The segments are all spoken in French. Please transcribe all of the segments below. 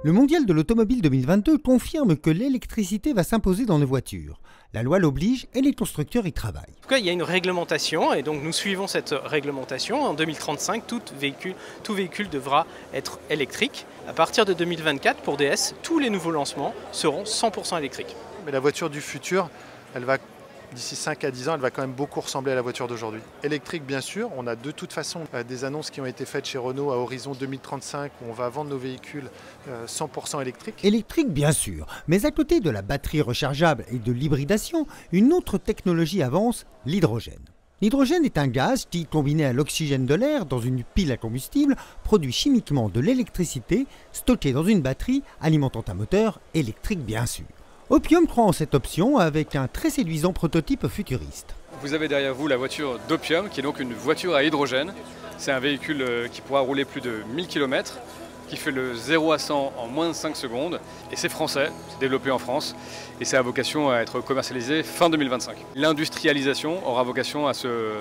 Le mondial de l'automobile 2022 confirme que l'électricité va s'imposer dans nos voitures. La loi l'oblige et les constructeurs y travaillent. En tout cas, il y a une réglementation et donc nous suivons cette réglementation. En 2035, tout véhicule devra être électrique. À partir de 2024, pour DS, tous les nouveaux lancements seront 100% électriques. Mais la voiture du futur, elle va, d'ici 5 à 10 ans, elle va quand même beaucoup ressembler à la voiture d'aujourd'hui. Électrique, bien sûr. On a de toute façon des annonces qui ont été faites chez Renault à horizon 2035 où on va vendre nos véhicules 100% électriques. Électrique, bien sûr. Mais à côté de la batterie rechargeable et de l'hybridation, une autre technologie avance, l'hydrogène. L'hydrogène est un gaz qui, combiné à l'oxygène de l'air dans une pile à combustible, produit chimiquement de l'électricité stockée dans une batterie alimentant un moteur électrique, bien sûr. Opium croit en cette option avec un très séduisant prototype futuriste. Vous avez derrière vous la voiture d'Opium, qui est donc une voiture à hydrogène. C'est un véhicule qui pourra rouler plus de 1000 km, qui fait le 0 à 100 en moins de 5 secondes. Et c'est français, c'est développé en France, et ça a vocation à être commercialisé fin 2025. L'industrialisation aura vocation à se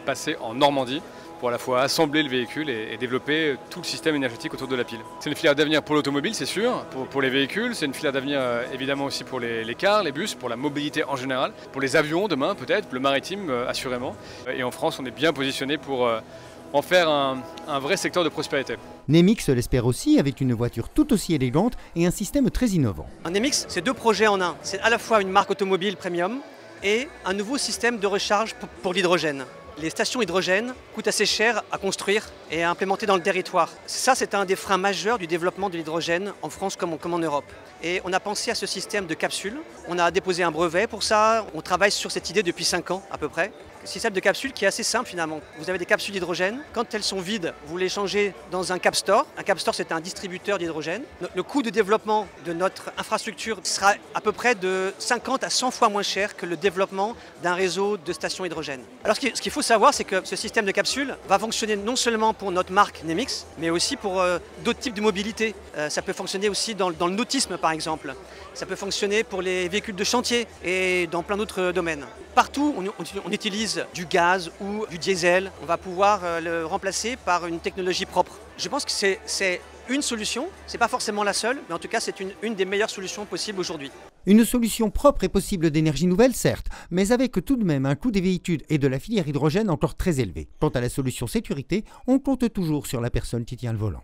passer en Normandie, pour à la fois assembler le véhicule et développer tout le système énergétique autour de la pile. C'est une filière d'avenir pour l'automobile, c'est sûr, pour les véhicules, c'est une filière d'avenir évidemment aussi pour les cars, les bus, pour la mobilité en général, pour les avions demain peut-être, le maritime assurément. Et en France, on est bien positionné pour en faire un vrai secteur de prospérité. Nemix l'espère aussi avec une voiture tout aussi élégante et un système très innovant. Nemix, c'est deux projets en un. C'est à la fois une marque automobile premium et un nouveau système de recharge pour l'hydrogène. Les stations hydrogène coûtent assez cher à construire et à implémenter dans le territoire. Ça, c'est un des freins majeurs du développement de l'hydrogène en France comme en Europe. Et on a pensé à ce système de capsules. On a déposé un brevet pour ça. On travaille sur cette idée depuis 5 ans à peu près. Un système de capsules qui est assez simple finalement. Vous avez des capsules d'hydrogène. Quand elles sont vides, vous les changez dans un Capstore. Un Capstore, c'est un distributeur d'hydrogène. Le coût de développement de notre infrastructure sera à peu près de 50 à 100 fois moins cher que le développement d'un réseau de stations hydrogène. Alors ce qu'il faut savoir, c'est que ce système de capsules va fonctionner non seulement pour notre marque Nemix, mais aussi pour d'autres types de mobilité. Ça peut fonctionner aussi dans le nautisme par exemple. Ça peut fonctionner pour les véhicules de chantier et dans plein d'autres domaines. Partout, on utilise du gaz ou du diesel. On va pouvoir le remplacer par une technologie propre. Je pense que c'est une solution, c'est pas forcément la seule, mais en tout cas c'est une des meilleures solutions possibles aujourd'hui. Une solution propre et possible d'énergie nouvelle, certes, mais avec tout de même un coût des véhicules et de la filière hydrogène encore très élevé. Quant à la solution sécurité, on compte toujours sur la personne qui tient le volant.